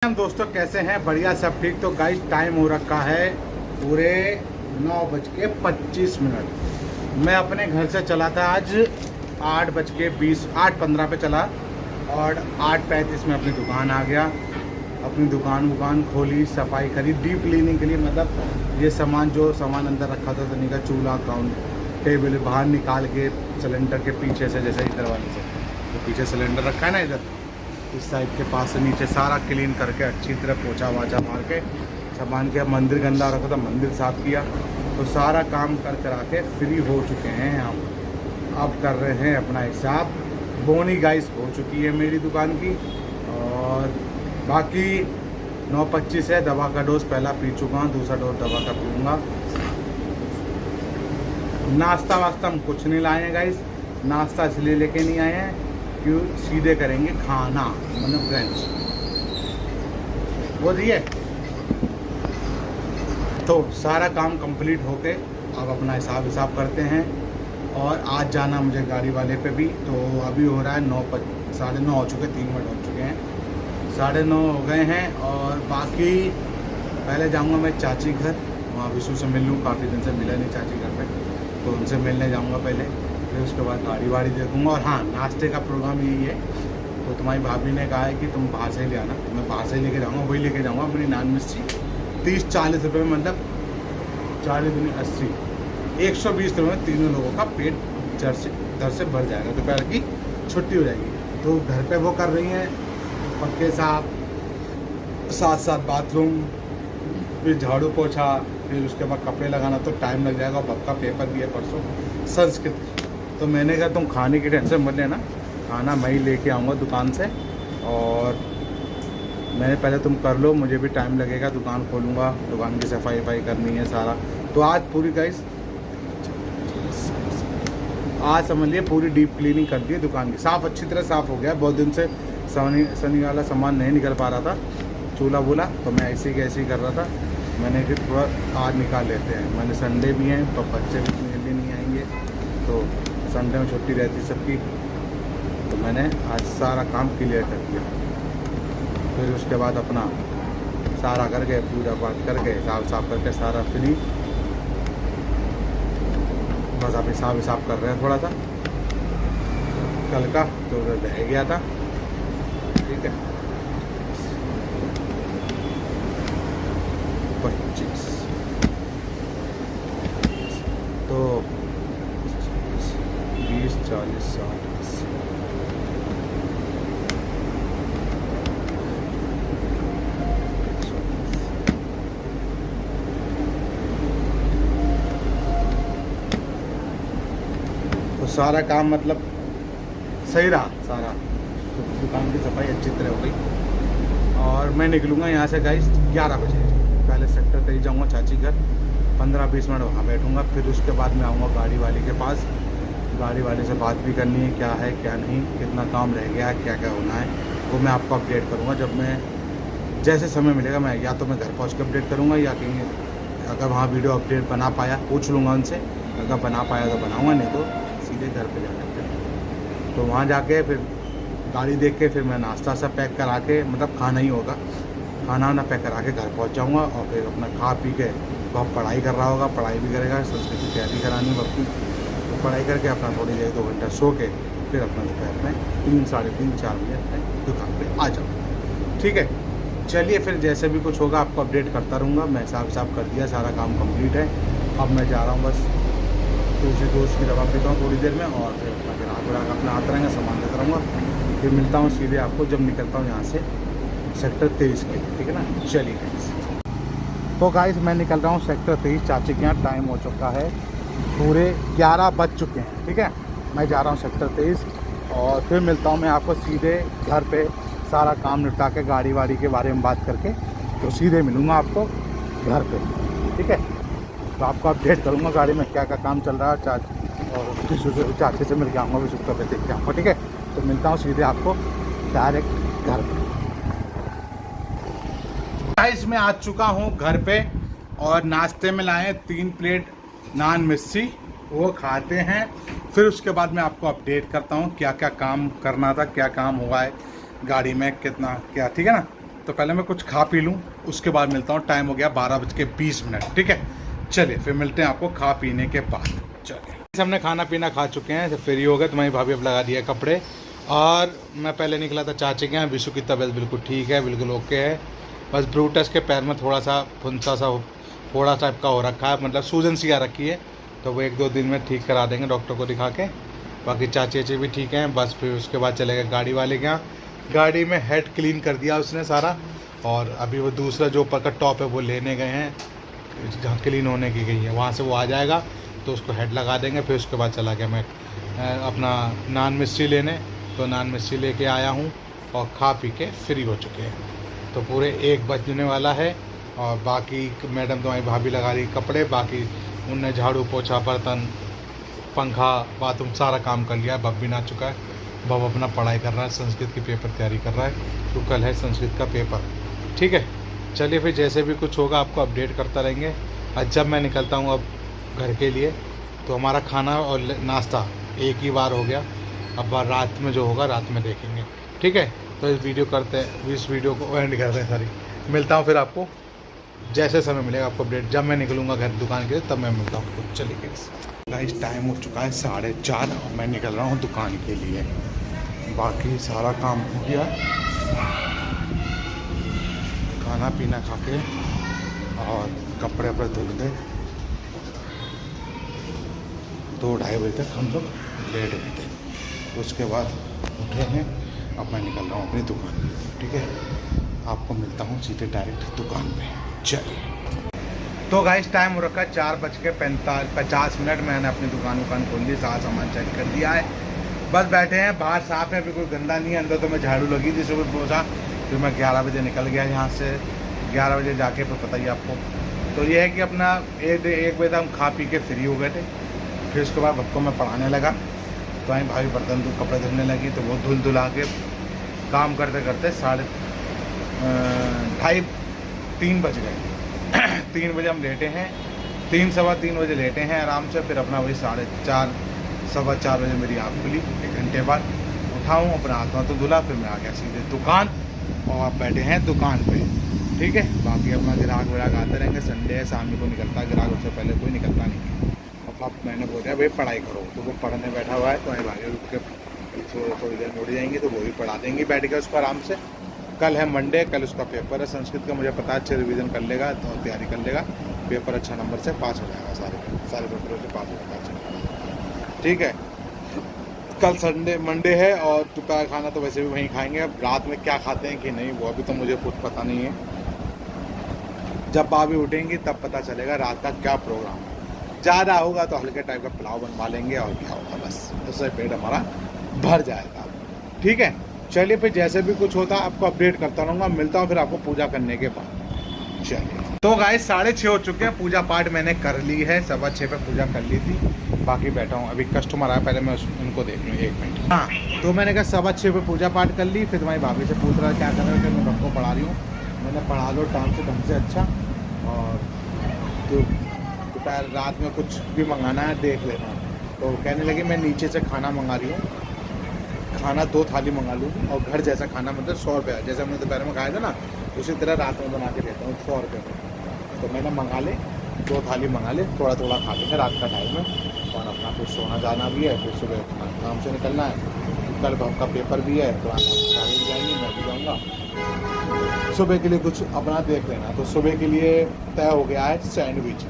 हम दोस्तों कैसे हैं? बढ़िया, सब ठीक। तो गाइस टाइम हो रखा है पूरे 9:25। मैं अपने घर से चला था आज 8:15 पे चला और 8:35 में अपनी दुकान आ गया। अपनी दुकान खोली, सफाई करी डीप क्लीनिंग के लिए। मतलब ये जो सामान अंदर रखा था तनी का, चूल्हा, काउंट टेबल बाहर निकाल के सिलेंडर के पीछे से, जैसे इधर वाले से तो पीछे सिलेंडर रखा है ना, इधर इस साइड के पास से नीचे सारा क्लीन करके अच्छी तरह पोछा वाछा मार के सामान के। मंदिर गंदा रखा था, मंदिर साफ़ किया। तो सारा काम कर करा के फ्री हो चुके हैं हम। अब कर रहे हैं अपना हिसाब। बोनी गाइस हो चुकी है मेरी दुकान की और बाकी 9:25 है। दवा का डोज पहला पी चुका हूँ, दूसरा डोज दवा का पीऊँगा। नाश्ता वास्ता हम कुछ नहीं लाए हैं गाइस। नाश्ता इसलिए लेके नहीं आए हैं क्यों, सीधे करेंगे खाना, मतलब ब्रंच वो दिए। तो सारा काम कंप्लीट होके अब अपना हिसाब करते हैं। और आज जाना मुझे गाड़ी वाले पे भी। तो अभी हो रहा है 9:30 हो चुके, 3 मिनट हो चुके हैं, 9:30 हो गए हैं। और बाकी पहले जाऊंगा मैं चाची घर, वहाँ विशु से मिल लूँ। काफ़ी दिन से मिला नहीं चाची घर पे, तो उनसे मिलने जाऊंगा पहले। फिर उसके बाद गाड़ी वाड़ी देखूंगा। और हाँ, नाश्ते का प्रोग्राम यही है। तो तुम्हारी भाभी ने कहा है कि तुम बाहर से ही ले आना, तो मैं बाहर से ही लेके जाऊँगा। वही लेके जाऊँगा अपनी नान मिर्ची 30-40 रुपये में, मतलब 40 दूनी 80, 120 रुपये में तीनों लोगों का पेट दर से भर जाएगा। दोपहर की छुट्टी हो जाएगी। तो घर पे वो कर रही हैं पक्के साथ साथ बाथरूम, फिर झाड़ू पोछा, फिर उसके बाद कपड़े लगाना, तो टाइम लग जाएगा। और का पेपर भी है परसों संस्कृत। तो मैंने कहा तुम खाने की टेंशन मत लेना, खाना मैं ही लेके आऊँगा दुकान से। और मैंने पहले तुम कर लो, मुझे भी टाइम लगेगा, दुकान खोलूँगा, दुकान की सफाई करनी है सारा। तो आज पूरी गाइस, आज समझ लिए पूरी डीप क्लीनिंग कर दी है दुकान की। साफ़, अच्छी तरह साफ़ हो गया। बहुत दिन से सनी वाला सामान नहीं निकल पा रहा था, चूल्हा वूल्हा, तो मैं ऐसे ही कर रहा था। मैंने कि थोड़ा आज निकाल लेते हैं। मैंने संडे भी हैं तो बच्चे भी इतनी जल्दी नहीं आएंगे, तो संडे में छुट्टी रहती सबकी। तो मैंने आज सारा काम क्लियर कर दिया। फिर उसके बाद अपना सारा करके, पूजा पाठ करके, साफ करके सारा फ्री। बस अभी साफ कर रहे हैं थोड़ा सा, कल का तो रह गया था। ठीक है, 25 तो 20, 40, 60, 80। तो सारा काम मतलब सही रहा सारा। दुकान की सफाई अच्छी तरह हो गई। और मैं निकलूँगा यहाँ से गाइस 11 बजे। पहले सेक्टर 23 जाऊँगा चाची घर, 15-20 मिनट वहाँ बैठूँगा। फिर उसके बाद मैं आऊँगा गाड़ी वाले के पास। गाड़ी वाले से बात भी करनी है, क्या है क्या नहीं, कितना काम रह गया है, क्या क्या होना है, वो मैं आपको अपडेट करूँगा। जब मैं जैसे समय मिलेगा, मैं या तो मैं घर पहुँच के अपडेट करूँगा, या कहीं अगर वहाँ वीडियो अपडेट बना पाया, पूछ लूँगा उनसे। अगर बना पाया तो बनाऊँगा, नहीं तो सीधे घर पर जाकर। तो वहाँ जाके फिर गाड़ी देख के, फिर मैं नाश्ता सब पैक करा के, मतलब खाना ही होगा, खाना वाना पैक करा के घर पहुँच जाऊँगा। और फिर अपना खा पी के, बहुत पढ़ाई कर रहा होगा, पढ़ाई भी करेगा, संस्कृत की तैयारी करानी वक्त। तो पढ़ाई करके अपना थोड़ी देर 2 घंटा सो के, फिर अपना दोपहर में 3, 3:30, 4 बजे अपने दुकान पे आ जाऊँ। ठीक है, चलिए फिर जैसे भी कुछ होगा आपको अपडेट करता रहूँगा। मैं हिसाब कर दिया, सारा काम कंप्लीट है। अब मैं जा रहा हूँ, बस दूसरी दोस्त की दवा पीता हूँ थोड़ी देर में, और फिर अपना ग्राहक अपना आता रहेंगे, सामान देता रहूँगा। फिर मिलता हूँ सीधे आपको जब निकलता हूँ यहाँ से सेक्टर 23 के। ठीक है ना, चलिए गाइस। तो गाइस मैं निकल रहा हूँ सेक्टर 23 चाची के यहाँ। टाइम हो चुका है, पूरे 11 बज चुके हैं। ठीक है, मैं जा रहा हूँ सेक्टर 23 और फिर मिलता हूँ मैं आपको सीधे घर पे। सारा काम निपटा के, गाड़ी वाड़ी के बारे में बात करके, तो सीधे मिलूँगा आपको घर पे। ठीक है, तो आपको अपडेट करूँगा गाड़ी में क्या क्या काम चल रहा है। और चाची से मिल के आऊँगा, विशु पे देख के आऊँगा। ठीक है, तो मिलता हूँ सीधे आपको डायरेक्ट घर पे। गाइस मैं आ चुका हूँ घर पे और नाश्ते में लाए 3 प्लेट नान मिर्ची, वो खाते हैं। फिर उसके बाद मैं आपको अपडेट करता हूँ क्या क्या काम करना था, क्या काम हुआ है गाड़ी में, कितना क्या। ठीक है ना, तो पहले मैं कुछ खा पी लूँ, उसके बाद मिलता हूँ। टाइम हो गया 12:20, ठीक है। चलिए फिर मिलते हैं आपको खा पीने के बाद। चलिए हमने खाना पीना खा चुके हैं, जब फ्री हो गए। तुम्हारी भाभी अब लगा दिया कपड़े, और मैं पहले निकला था चाची के यहाँ। विशु की तबीयत बिल्कुल ठीक है, बिल्कुल ओके है। बस ब्रूटस के पैर में थोड़ा सा फुंसा सा फोड़ा टाइप का हो रखा है, मतलब सूजन सी आ रखी है, तो वो 1-2 दिन में ठीक करा देंगे डॉक्टर को दिखा के। बाकी चाची भी ठीक हैं। बस फिर उसके बाद चले गए गाड़ी वाले के यहाँ। गाड़ी में हेड क्लीन कर दिया उसने सारा, और अभी वो दूसरा जो ऊपर का टॉप है वो लेने गए हैं, जहाँ क्लीन होने की गई है वहाँ से वो आ जाएगा, तो उसको हेड लगा देंगे। फिर उसके बाद चला गया मैं अपना नान मिस्सी लेने, तो नान मिस्सी लेके आया हूँ, और खा पी के फ्री हो चुके हैं। तो पूरे 1 बजने वाला है, और बाकी मैडम तुम्हारी भाभी लगा रही कपड़े, बाकी उनने झाड़ू पोछा बर्तन पंखा बाथरूम सारा काम कर लिया है। बब भी ना चुका है, बब अपना पढ़ाई कर रहा है, संस्कृत की पेपर तैयारी कर रहा है, तो कल है संस्कृत का पेपर, ठीक है। चलिए फिर जैसे भी कुछ होगा आपको अपडेट करता रहेंगे। और जब मैं निकलता हूँ अब घर के लिए, तो हमारा खाना और नाश्ता एक ही बार हो गया। अब रात में जो होगा रात में देखेंगे, ठीक है। तो इस वीडियो को एंड करते हैं, सॉरी। मिलता हूँ फिर आपको जैसे समय मिलेगा आपको अपडेट। जब मैं निकलूँगा घर दुकान के लिए तब मैं मिलता हूँ आपको। चलिए गाइस टाइम हो चुका है 4:30, और मैं निकल रहा हूँ दुकान के लिए। बाकी सारा काम हो गया, खाना पीना खा के और कपड़े वपड़े धुल गए। 2-2:30 बजे तक हम लोग लेट गए थे, उसके बाद उठे हैं। अब मैं निकल रहा हूँ अपनी दुकान, ठीक है। आपको मिलता हूँ सीधे डायरेक्ट दुकान पे। चलिए तो गाइस टाइम हो रखा है 4:50। मैंने अपनी दुकान खोल दी, सारा सामान चेक कर दिया है। बस बैठे हैं, बाहर साफ है, बिल्कुल गंदा नहीं है। अंदर तो मैं झाड़ू लगी थी सुबह पहुँचा, फिर मैं 11 बजे निकल गया यहाँ से। 11 बजे जाके फिर पता ही आपको। तो ये है कि अपना 1 बजे तक हम खा पी के फ्री हो गए थे। फिर उसके बाद बच्चों में पढ़ाने लगा, तो वहीं भाभी बर्तन कपड़े धुलने लगी, तो वो धुला के काम करते करते 2:30-3 बज गए। 3 बजे हम लेटे हैं, 3-3:15 बजे लेटे हैं आराम से। फिर अपना वही 4:30-4:15 बजे मेरी आँख खुली। 1 घंटे बाद उठाऊँ, अपना हाथ तो धुला, फिर मैं आ गया सीधे दुकान, और आप बैठे हैं दुकान पे, ठीक है। बाकी अपना ग्राहक व्राहक आते रहेंगे। संडे है, शाम को निकलता है ग्राहक, उससे पहले कोई निकलता नहीं। अब मैंने बोला भाई पढ़ाई करो, तो वो पढ़ने बैठा हुआ है, तो वहीं भागे रुक के थोड़ी देर मुड़ जाएंगी, तो वो भी पढ़ा देंगी बैठ के उसको आराम से। कल है मंडे, कल उसका पेपर है संस्कृत का, मुझे पता है अच्छे रिवीजन कर लेगा, तो तैयारी कर लेगा, पेपर अच्छा नंबर से पास हो जाएगा, सारे पेपरों से पास हो जाएगा, ठीक है। कल मंडे है, और दोपहर खाना तो वैसे भी वहीं खाएंगे। अब रात में क्या खाते हैं कि नहीं वो अभी तो मुझे कुछ पता नहीं है। जब भाभी उठेंगी तब पता चलेगा रात का क्या प्रोग्राम है। ज़्यादा होगा तो हल्के टाइप का पुलाव बनवा लेंगे, और क्या होगा, बस उससे पेट हमारा भर जाएगा, ठीक है। चलिए फिर जैसे भी कुछ होता है आपको अपडेट करता रहूँगा। मिलता हूँ फिर आपको पूजा करने के बाद। चलिए तो गाइस 6:30 हो चुके हैं, पूजा पाठ मैंने कर ली है, 6:15 पे पूजा कर ली थी। बाकी बैठा हूँ, अभी कस्टमर आया, पहले मैं उनको देख लूँ 1 मिनट। हाँ, तो मैंने कहा 6:15 पे पूजा पाठ कर ली। फिर तुम्हारी भाभी से पूछ रहा क्या कर रहे थे, मैं बच्चों को पढ़ा रही हूँ। मैंने पढ़ा लो टाइम से ढंग से अच्छा, और तो दोपहर रात में कुछ भी मंगाना है देख लेना। तो कहने लगी मैं नीचे से खाना मंगा रही हूँ, खाना 2 थाली मंगा लूँ, और घर जैसा खाना मतलब 100 रुपये, जैसे हमने दोपहर में खाया था ना, उसी तरह रात में बना के देता हूँ 100 रुपये में। तो मैंने मंगा ले, 2 थाली मंगा ले, थोड़ा थोड़ा खा लेंगे रात का टाइम में, और अपना फिर सोना जाना भी है, फिर सुबह अपना काम से निकलना है। कल का पेपर भी है, तो आप भी जाएंगे, मैं भी जाऊँगा। सुबह के लिए कुछ अपना देख लेना। तो सुबह के लिए तय हो गया है सैंडविच,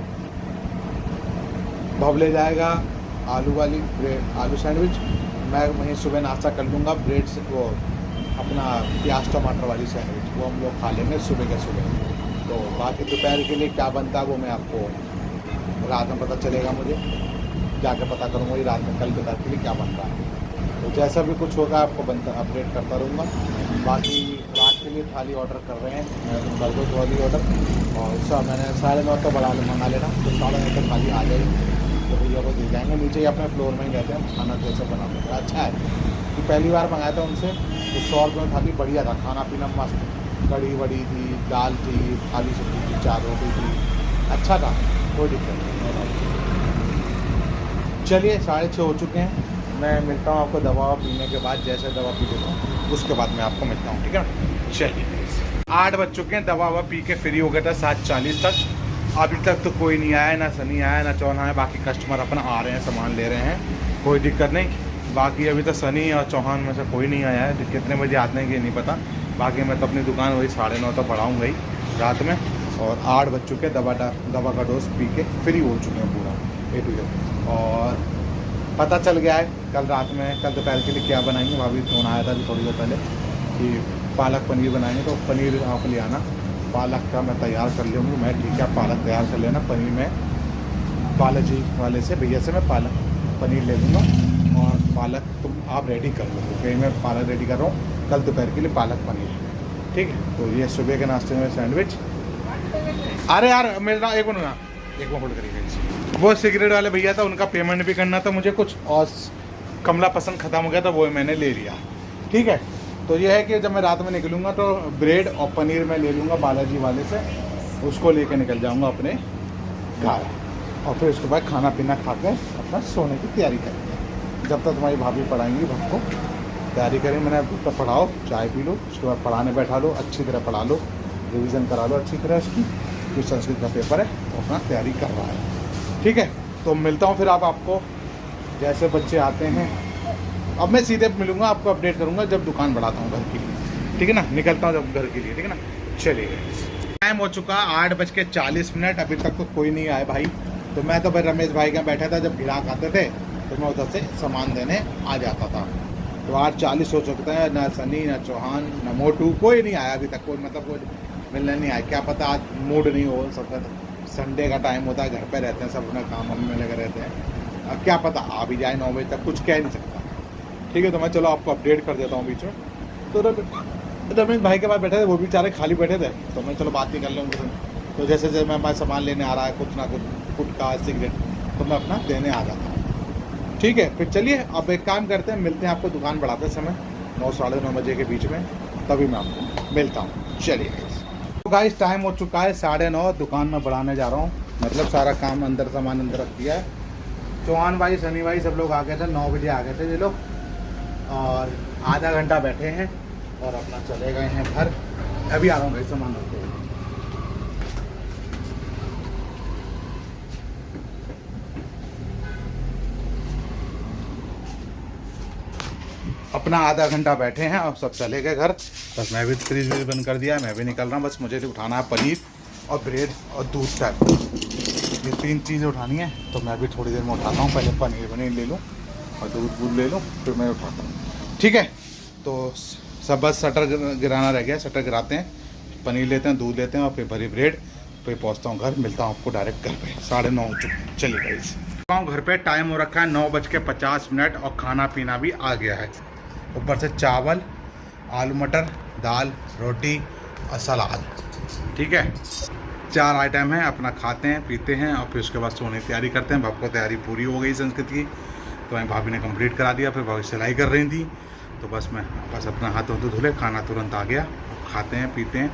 भव ले जाएगा आलू वाली ब्रेड, आलू सैंडविच। मैं वहीं सुबह नाश्ता कर लूँगा, ब्रेड से वो अपना प्याज टमाटर वाली सैंडविच, वो हम लोग खा लेंगे सुबह के सुबह। तो बाकी दोपहर के लिए क्या बनता है वो मैं आपको रात में पता चलेगा, मुझे जाकर पता करूँगा ये रात में, कल दोपहर के लिए क्या बनता है। तो जैसा भी कुछ होगा आपको अपडेट करता रहूँगा। बाकी रात के लिए थाली ऑर्डर कर रहे हैं, मैं कर दो थाली ऑर्डर, और उसका मैंने 9:30 तो बड़ा मंगा लेना, तो 9:30 तक थाली आ जाएगी, तो भैया को दे जाएंगे। नीचे ही अपने फ्लोर में ही रहते हैं, खाना जैसे बना देंगे। अच्छा है कि पहली बार मंगाया था उनसे, तो 100 रुपये में थाली बढ़िया था, खाना पीना मस्त, कड़ी वड़ी थी, दाल थी, थाली सब्जी थी, 4 रोटी थी, अच्छा था, कोई दिक्कत नहीं। चलिए 6:30 हो चुके हैं, मैं मिलता हूँ आपको दवा पीने के बाद। जैसे दवा पी लेता हूँ उसके बाद मैं आपको मिलता हूँ, ठीक है। चलिए। 8 बज चुके हैं, दवा ववा पी के फ्री हो गया था 7:40 तक। अभी तक तो कोई नहीं आया, ना सनी आया ना चौहान आया। बाकी कस्टमर अपना आ रहे हैं, सामान ले रहे हैं, कोई दिक्कत नहीं। बाकी अभी तक सनी और चौहान में से कोई नहीं आया है। कितने बजे आते हैं कि नहीं पता। बाकी मैं तो अपनी दुकान वही 9:30 तक बढ़ाऊँगा ही रात में। और 8 बज चुके हैं, दवा का डोज पी के फ्री हो चुके हैं पूरा A to Z। और पता चल गया है कल रात में, कल दोपहर के लिए क्या बनाएंगे। भाभी फोन आया था अभी थोड़ी देर पहले कि पालक पनीर बनाएंगे, तो पनीर आप ले आना। पालक का मैं तैयार कर लूँगी मैं, ठीक है। पालक तैयार कर लेना। पनीर में बालाजी वाले से भैया से मैं पालक पनीर ले लूँगा, और पालक तुम आप रेडी कर लो, क्योंकि मैं पालक रेडी कर रहा हूँ कल दोपहर के लिए पालक पनीर, ठीक है। तो ये सुबह के नाश्ते में सैंडविच। अरे यार मेरा एक मिनट ना, एक मिनट होल्ड करिएगा। वो सिगरेट वाले भैया था, उनका पेमेंट भी करना था मुझे कुछ, और कमला पसंद ख़त्म हो गया था, वो मैंने ले लिया, ठीक है। तो ये है कि जब मैं रात में निकलूँगा तो ब्रेड और पनीर मैं ले लूँगा बालाजी वाले से, उसको लेके निकल जाऊँगा अपने घर, और फिर उसके बाद खाना पीना खा कर अपना सोने की तैयारी करेंगे। जब तक तुम्हारी भाभी पढ़ाएंगी सबको तैयारी करें। मैंने अब तक पढ़ाओ, चाय पी लो, उसके बाद पढ़ाने बैठा लो, अच्छी तरह पढ़ा लो, रिवीजन करा लो अच्छी तरह उसकी। जो संस्कृत का पेपर है तो अपना तैयारी कर रहा है, ठीक है। तो मिलता हूँ फिर आपको जैसे बच्चे आते हैं। अब मैं सीधे मिलूँगा, आपको अपडेट करूँगा जब दुकान बढ़ाता हूँ घर के लिए, ठीक है ना। निकलता हूँ जब घर के लिए, ठीक है ना। चलिए, टाइम हो चुका 8:40। अभी तक तो कोई नहीं आया भाई। तो मैं तो भाई रमेश भाई के बैठा था, जब ग्राहक आते थे तो मैं उधर से सामान देने आ जाता था। तो 8:40 हो चुका है, ना सनी ना चौहान ना मोटू, कोई नहीं आया अभी तक। कोई मतलब कोई मिलने नहीं आया। क्या पता आज मूड नहीं हो सकता, संडे का टाइम होता है, घर पे रहते हैं सब, अपना काम में लगे रहते हैं। अब क्या पता आ भी जाए 9 बजे तक, कुछ कह नहीं सकता, ठीक है। तो मैं चलो आपको अपडेट कर देता हूँ बीच में। तो रमेश भाई के पास बैठे थे, वो भी बेचारे खाली बैठे थे, तो मैं चलो बात ही कर लूँगा। तो जैसे जैसे मैं सामान लेने आ रहा है, कुछ ना कुछ गुटखा सिगरेट, तो मैं अपना देने आ जाता हूँ, ठीक है। फिर चलिए अब एक काम करते हैं, मिलते हैं आपको दुकान बढ़ाते समय 9 साढ़े 9 बजे के बीच में, तभी मैं आपको मिलता हूँ। चलिए तो गाइस टाइम हो चुका है 9:30, दुकान में बढ़ाने जा रहा हूँ। मतलब सारा काम अंदर, सामान अंदर रख दिया है। चौहान भाई सनी भाई सब लोग आ गए थे, 9 बजे आ गए थे ये लोग, और आधा घंटा बैठे हैं और अपना चले गए हैं घर। अभी आ रहा हूँ भाई सामान रखते हुए। अपना आधा घंटा बैठे हैं और सब चले गए घर। बस मैं भी फ्रिज व्रिज बंद कर दिया, मैं भी निकल रहा हूँ। बस मुझे उठाना है पनीर और ब्रेड और दूध टाइप, ये 3 चीज़ें उठानी है। तो मैं भी थोड़ी देर में उठाता हूँ। पहले पनीर ले लूँ और दूध ले लूँ, फिर मैं उठाता हूँ, ठीक है। तो सब बस शटर गिराना रह गया, शटर गिराते हैं, पनीर लेते हैं, दूध लेते हैं, और फिर भरी ब्रेड, फिर पहुँचता हूँ घर। मिलता हूँ आपको डायरेक्ट घर पे। 9:30 हो चुके। चलिए गाइस घर पे, टाइम हो रखा है 9:50 और खाना पीना भी आ गया है। ऊपर से चावल, आलू मटर, दाल, रोटी और सलाद, ठीक है। 4 आइटम हैं। अपना खाते हैं, पीते हैं, और फिर उसके बाद सोने की तैयारी करते हैं। आपको तैयारी पूरी हो गई संस्कृत की, तो मैं भाभी ने कंप्लीट करा दिया। फिर भाभी सिलाई कर रही थी, तो बस मैं अपना हाथों तो धुले, खाना तुरंत आ गया। खाते हैं, पीते हैं,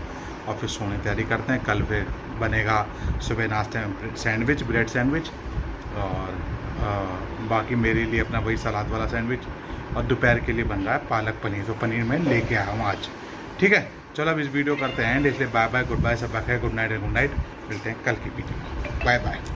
और फिर सोने की तैयारी करते हैं। कल फिर बनेगा सुबह नाश्ते में सैंडविच, ब्रेड सैंडविच, और बाकी मेरे लिए अपना वही सलाद वाला सैंडविच, और दोपहर के लिए बन रहा है पालक पनीर। तो पनीर मैं लेके आया हूँ आज, ठीक है। चलो अब इस वीडियो करते हैं, इसलिए बाय बाय, गुड बाय, सब bye, good night and good night. मिलते हैं कल की वीडियो, बाय बाय।